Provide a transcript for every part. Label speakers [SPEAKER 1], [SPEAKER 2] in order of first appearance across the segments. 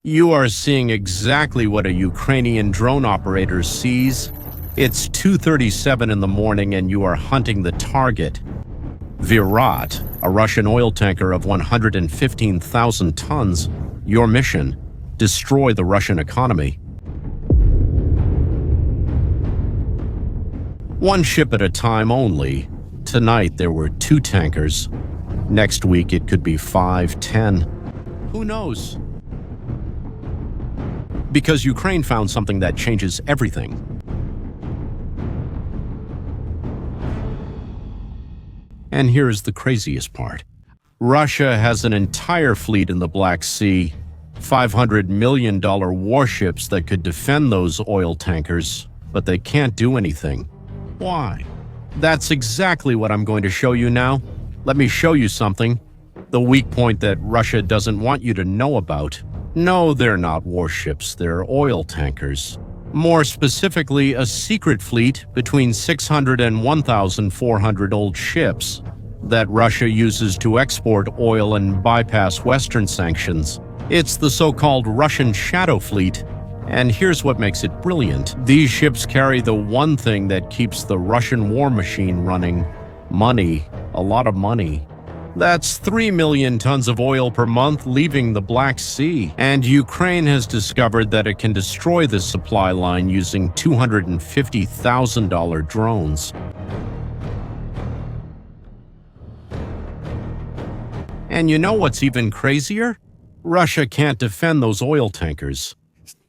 [SPEAKER 1] You are seeing exactly what a Ukrainian drone operator sees. It's 2:37 in the morning and you are hunting the target. Virat, a Russian oil tanker of 115,000 tons. Your mission: destroy the Russian economy. One ship at a time only. Tonight there were 2 tankers. Next week it could be 5, 10. Who knows? Because Ukraine found something that changes everything. And here's the craziest part. Russia has an entire fleet in the Black Sea, $500 million warships that could defend those oil tankers, but they can't do anything. Why? That's exactly what I'm going to show you now. Let me show you something. The weak point that Russia doesn't want you to know about. No, they're not warships, they're oil tankers. More specifically, a secret fleet between 600 and 1,400 old ships that Russia uses to export oil and bypass Western sanctions. It's the so-called Russian shadow fleet. And here's what makes it brilliant. These ships carry the one thing that keeps the Russian war machine running: money, a lot of money. That's 3 million tons of oil per month leaving the Black Sea. And Ukraine has discovered that it can destroy this supply line using $250,000 drones. And you know what's even crazier? Russia can't defend those oil tankers.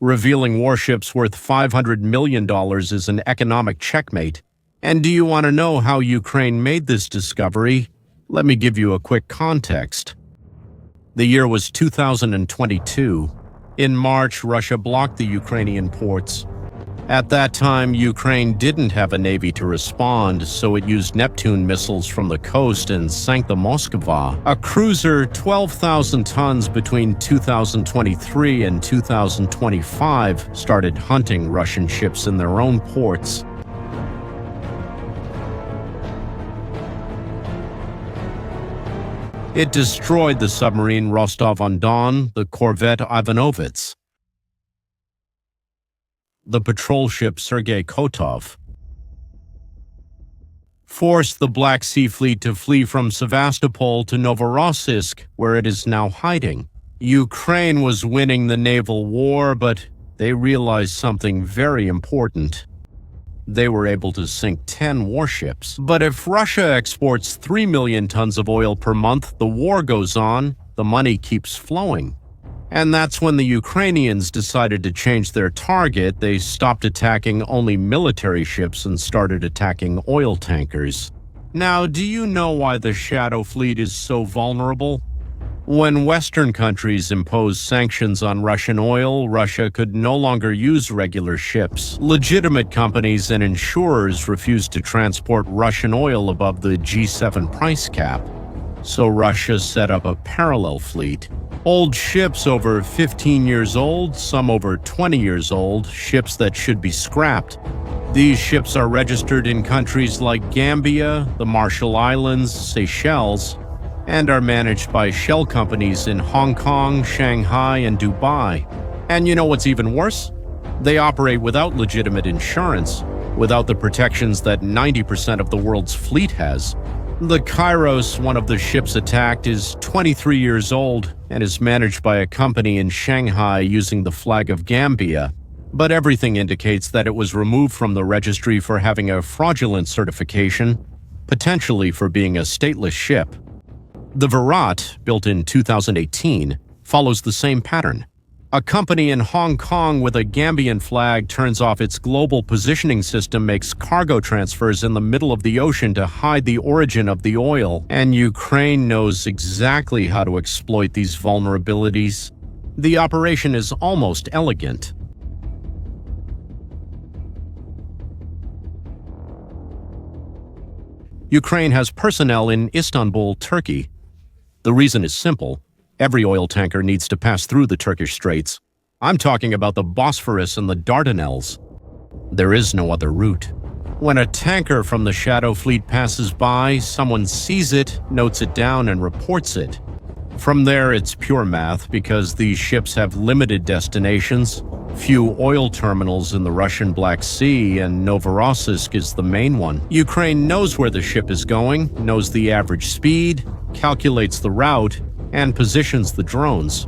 [SPEAKER 1] Revealing warships worth $500 million is an economic checkmate. And do you want to know how Ukraine made this discovery? Let me give you a quick context. The year was 2022. In March, Russia blocked the Ukrainian ports. At that time, Ukraine didn't have a navy to respond, so it used Neptune missiles from the coast and sank the Moskva, a cruiser 12,000 tons. Between 2023 and 2025, started hunting Russian ships in their own ports. It destroyed the submarine Rostov-on-Don, the corvette Ivanovets, the patrol ship Sergei Kotov, forced the Black Sea Fleet to flee from Sevastopol to Novorossiysk, where it is now hiding. Ukraine was winning the naval war, but they realized something very important. They were able to sink 10 warships. But if Russia exports 3 million tons of oil per month, the war goes on, the money keeps flowing. And that's when the Ukrainians decided to change their target. They stopped attacking only military ships and started attacking oil tankers. Now, do you know why the Shadow Fleet is so vulnerable? When Western countries imposed sanctions on Russian oil, Russia could no longer use regular ships. Legitimate companies and insurers refused to transport Russian oil above the G7 price cap. So Russia set up a parallel fleet. Old ships over 15 years old, some over 20 years old, ships that should be scrapped. These ships are registered in countries like Gambia, the Marshall Islands, Seychelles, and are managed by shell companies in Hong Kong, Shanghai, and Dubai. And you know what's even worse? They operate without legitimate insurance, without the protections that 90% of the world's fleet has. The Kairos, one of the ships attacked, is 23 years old and is managed by a company in Shanghai using the flag of Gambia. But everything indicates that it was removed from the registry for having a fraudulent certification, potentially for being a stateless ship. The Virat, built in 2018, follows the same pattern. A company in Hong Kong with a Gambian flag turns off its global positioning system, makes cargo transfers in the middle of the ocean to hide the origin of the oil, and Ukraine knows exactly how to exploit these vulnerabilities. The operation is almost elegant. Ukraine has personnel in Istanbul, Turkey. The reason is simple. Every oil tanker needs to pass through the Turkish Straits. I'm talking about the Bosphorus and the Dardanelles. There is no other route. When a tanker from the Shadow Fleet passes by, someone sees it, notes it down, and reports it. From there, it's pure math because these ships have limited destinations, few oil terminals in the Russian Black Sea, and Novorossiysk is the main one. Ukraine knows where the ship is going, knows the average speed, calculates the route, and positions the drones.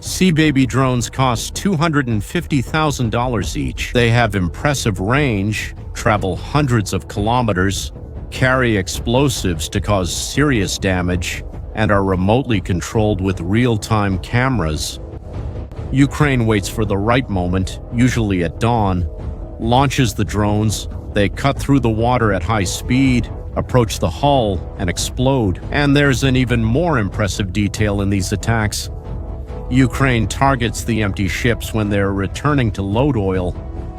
[SPEAKER 1] Sea Baby drones cost $250,000 each. They have impressive range, travel hundreds of kilometers, carry explosives to cause serious damage, and are remotely controlled with real-time cameras. Ukraine waits for the right moment, usually at dawn, launches the drones, they cut through the water at high speed, approach the hull, and explode. And there's an even more impressive detail in these attacks. Ukraine targets the empty ships when they're returning to load oil.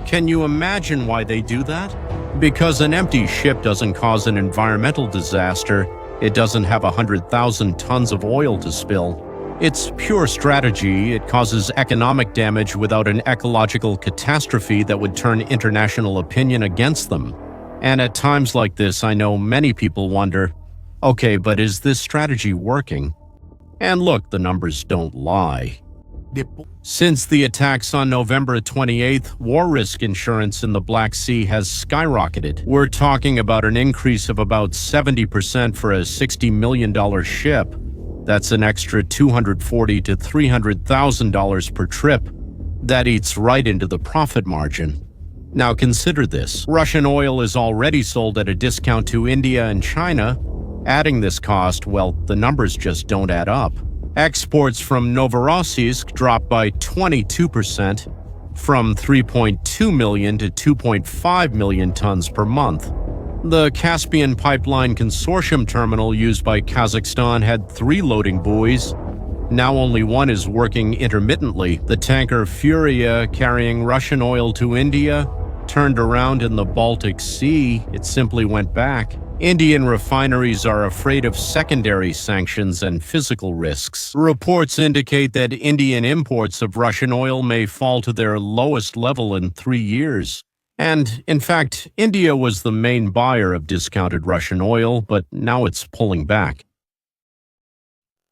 [SPEAKER 1] Can you imagine why they do that? Because an empty ship doesn't cause an environmental disaster, it doesn't have 100,000 tons of oil to spill. It's pure strategy. It causes economic damage without an ecological catastrophe that would turn international opinion against them. And at times like this, I know many people wonder, okay, but is this strategy working? And look, the numbers don't lie. Since the attacks on November 28th, war risk insurance in the Black Sea has skyrocketed. We're talking about an increase of about 70% for a $60 million ship. That's an extra $240,000 to $300,000 per trip. That eats right into the profit margin. Now consider this. Russian oil is already sold at a discount to India and China. Adding this cost, well, the numbers just don't add up. Exports from Novorossiysk dropped by 22%, from 3.2 million to 2.5 million tons per month. The Caspian Pipeline Consortium terminal used by Kazakhstan had 3 loading buoys. Now only one is working intermittently. The tanker Furia, carrying Russian oil to India, turned around in the Baltic Sea. It simply went back. Indian refineries are afraid of secondary sanctions and physical risks. Reports indicate that Indian imports of Russian oil may fall to their lowest level in 3 years. And, in fact, India was the main buyer of discounted Russian oil, but now it's pulling back.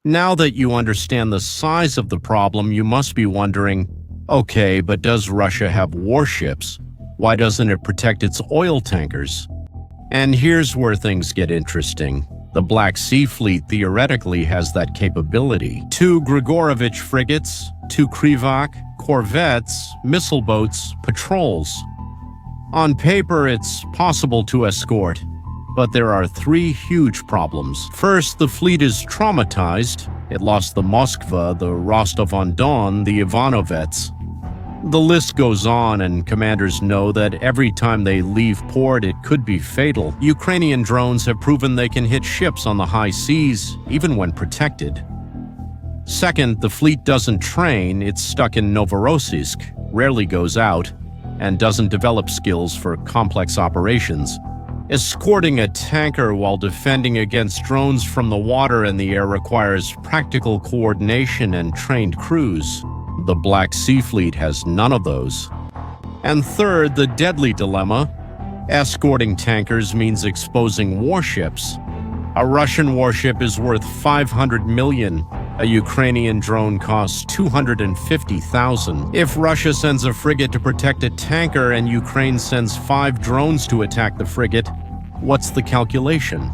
[SPEAKER 1] Now that you understand the size of the problem, you must be wondering, okay, but does Russia have warships? Why doesn't it protect its oil tankers? And here's where things get interesting. The Black Sea Fleet theoretically has that capability. 2 Grigorovich frigates, 2 Krivak, corvettes, missile boats, patrols. On paper, it's possible to escort, but there are 3 huge problems. First, the fleet is traumatized. It lost the Moskva, the Rostov-on-Don, the Ivanovets. The list goes on, and commanders know that every time they leave port, it could be fatal. Ukrainian drones have proven they can hit ships on the high seas, even when protected. Second, the fleet doesn't train. It's stuck in Novorossiysk, rarely goes out, and doesn't develop skills for complex operations. Escorting a tanker while defending against drones from the water and the air requires practical coordination and trained crews. The Black Sea Fleet has none of those. And third, the deadly dilemma. Escorting tankers means exposing warships. A Russian warship is worth $500 million. A Ukrainian drone costs $250,000. If Russia sends a frigate to protect a tanker and Ukraine sends 5 drones to attack the frigate, what's the calculation?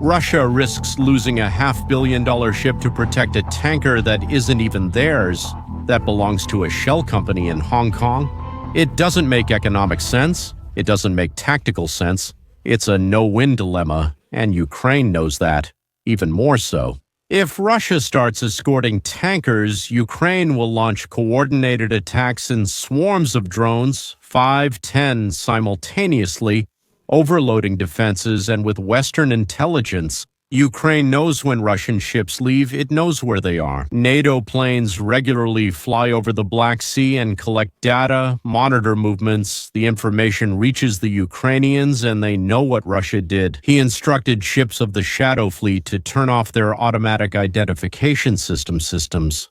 [SPEAKER 1] Russia risks losing a $500 million ship to protect a tanker that isn't even theirs, that belongs to a shell company in Hong Kong. It doesn't make economic sense. It doesn't make tactical sense. It's a no-win dilemma, and Ukraine knows that, even more so. If Russia starts escorting tankers, Ukraine will launch coordinated attacks in swarms of drones, 5, 10 simultaneously, overloading defenses and with Western intelligence. Ukraine knows when Russian ships leave, it knows where they are. NATO planes regularly fly over the Black Sea and collect data, monitor movements. The information reaches the Ukrainians and they know what Russia did. He instructed ships of the Shadow Fleet to turn off their automatic identification systems.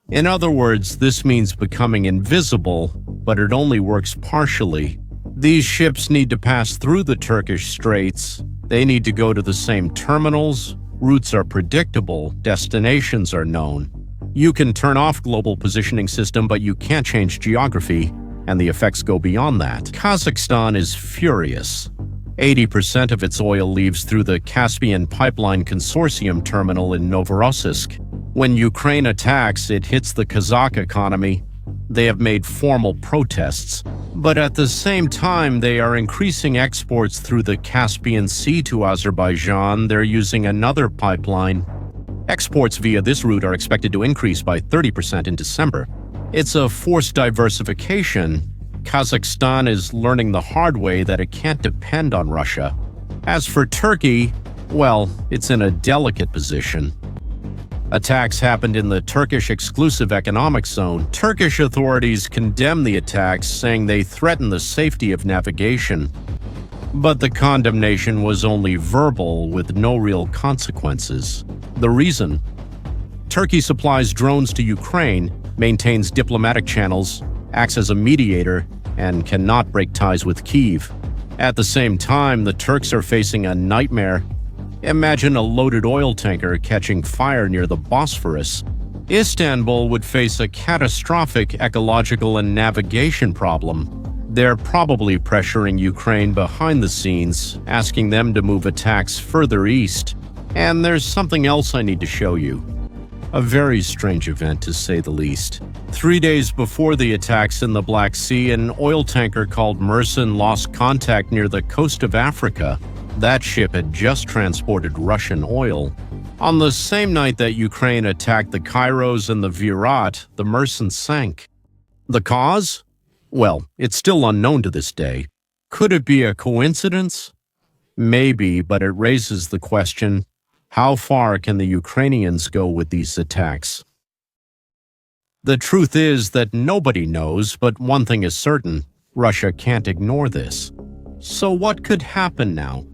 [SPEAKER 1] In other words, this means becoming invisible, but it only works partially. These ships need to pass through the Turkish Straits. They need to go to the same terminals, Routes are predictable, destinations are known. You can turn off global positioning system, but you can't change geography, and the effects go beyond that. Kazakhstan is furious. 80% of its oil leaves through the Caspian Pipeline Consortium terminal in Novorossiysk. When Ukraine attacks, it hits the Kazakh economy. They have made formal protests, but at the same time they are increasing exports through the Caspian Sea to Azerbaijan. They're using another pipeline. Exports via this route are expected to increase by 30% in December. It's a forced diversification. Kazakhstan is learning the hard way that it can't depend on Russia. As for Turkey, well, it's in a delicate position. Attacks happened in the Turkish exclusive economic zone. Turkish authorities condemn the attacks, saying they threaten the safety of navigation. But the condemnation was only verbal, with no real consequences. The reason? Turkey supplies drones to Ukraine, maintains diplomatic channels, acts as a mediator, and cannot break ties with Kyiv. At the same time, the Turks are facing a nightmare. Imagine a loaded oil tanker catching fire near the Bosphorus. Istanbul would face a catastrophic ecological and navigation problem. They're probably pressuring Ukraine behind the scenes, asking them to move attacks further east. And there's something else I need to show you. A very strange event, to say the least. 3 days before the attacks in the Black Sea, an oil tanker called Mersin lost contact near the coast of Africa. That ship had just transported Russian oil. On the same night that Ukraine attacked the Kairos and the Virat, the Mersin sank. The cause? Well, it's still unknown to this day. Could it be a coincidence? Maybe, but it raises the question, how far can the Ukrainians go with these attacks? The truth is that nobody knows, but one thing is certain, Russia can't ignore this. So what could happen now?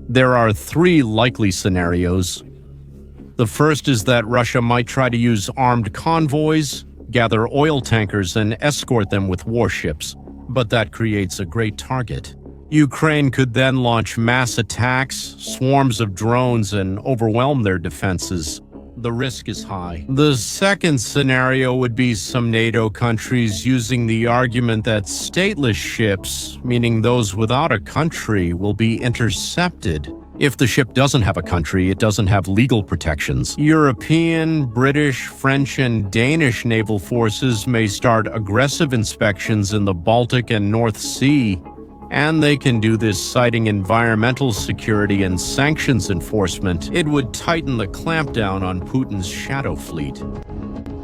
[SPEAKER 1] There are 3 likely scenarios. The first is that Russia might try to use armed convoys, gather oil tankers, and escort them with warships, but that creates a great target. Ukraine could then launch mass attacks, swarms of drones, and overwhelm their defenses. The risk is high. The second scenario would be some NATO countries using the argument that stateless ships, meaning those without a country, will be intercepted. If the ship doesn't have a country, it doesn't have legal protections. European, British, French, and Danish naval forces may start aggressive inspections in the Baltic and North Sea. And they can do this citing environmental security and sanctions enforcement. It would tighten the clampdown on Putin's shadow fleet.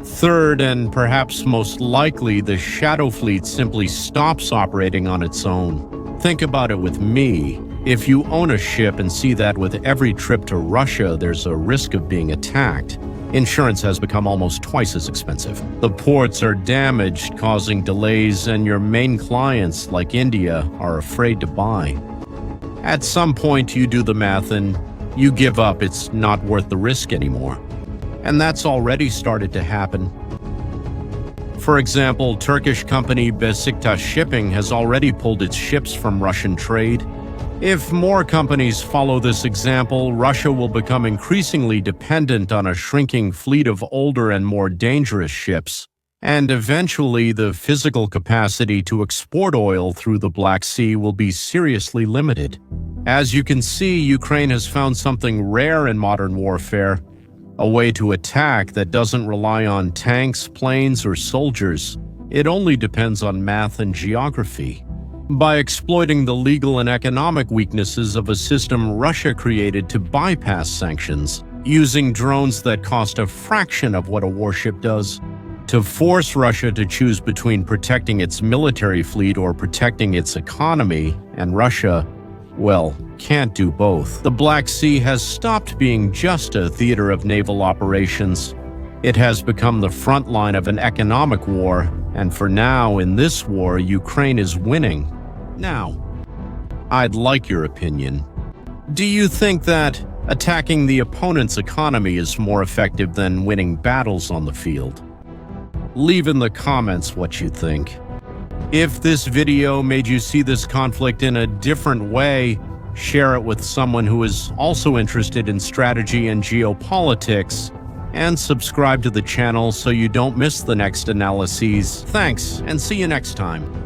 [SPEAKER 1] Third, and perhaps most likely, the shadow fleet simply stops operating on its own. Think about it with me. If you own a ship and see that with every trip to Russia there's a risk of being attacked, insurance has become almost twice as expensive. The ports are damaged, causing delays, and your main clients, like India, are afraid to buy. At some point, you do the math and you give up. It's not worth the risk anymore. And that's already started to happen. For example, Turkish company Besiktas Shipping has already pulled its ships from Russian trade. If more companies follow this example, Russia will become increasingly dependent on a shrinking fleet of older and more dangerous ships, and eventually the physical capacity to export oil through the Black Sea will be seriously limited. As you can see, Ukraine has found something rare in modern warfare, a way to attack that doesn't rely on tanks, planes, or soldiers. It only depends on math and geography. By exploiting the legal and economic weaknesses of a system Russia created to bypass sanctions, using drones that cost a fraction of what a warship does, to force Russia to choose between protecting its military fleet or protecting its economy, and Russia, well, can't do both. The Black Sea has stopped being just a theater of naval operations. It has become the front line of an economic war, and for now, in this war, Ukraine is winning. Now, I'd like your opinion. Do you think that attacking the opponent's economy is more effective than winning battles on the field? Leave in the comments what you think. If this video made you see this conflict in a different way, share it with someone who is also interested in strategy and geopolitics, and subscribe to the channel so you don't miss the next analyses. Thanks, and see you next time.